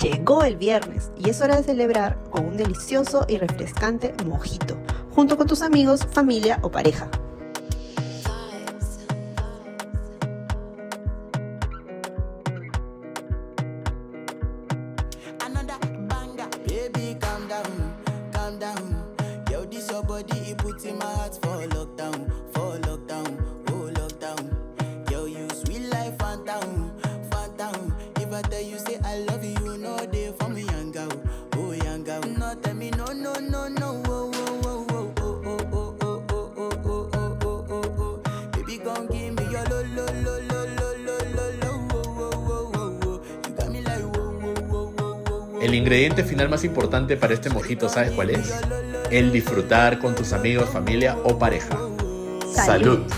Llegó el viernes y es hora de celebrar con un delicioso y refrescante mojito, junto con tus amigos, familia o pareja. Another banger, baby, calm down, calm down. Yo, this your body, it puts in my heart for lockdown, oh lockdown. Yo, you sweet life, phantom, phantom. If I tell you say I love you, no day for me, young girl, oh young girl. No tell me no, no, no, no, oh, oh, oh, oh, oh, oh, oh, oh, oh, oh, oh, oh, oh, oh. Baby, gon' give me your lo, lo, lo, lo, lo, lo, lo, lo, oh, oh, oh, oh, oh. You got me like whoa, whoa, whoa, whoa, whoa. El ingrediente final más importante para este mojito, ¿sabes cuál es? El disfrutar con tus amigos, familia o pareja. ¡Salud! ¡Salud!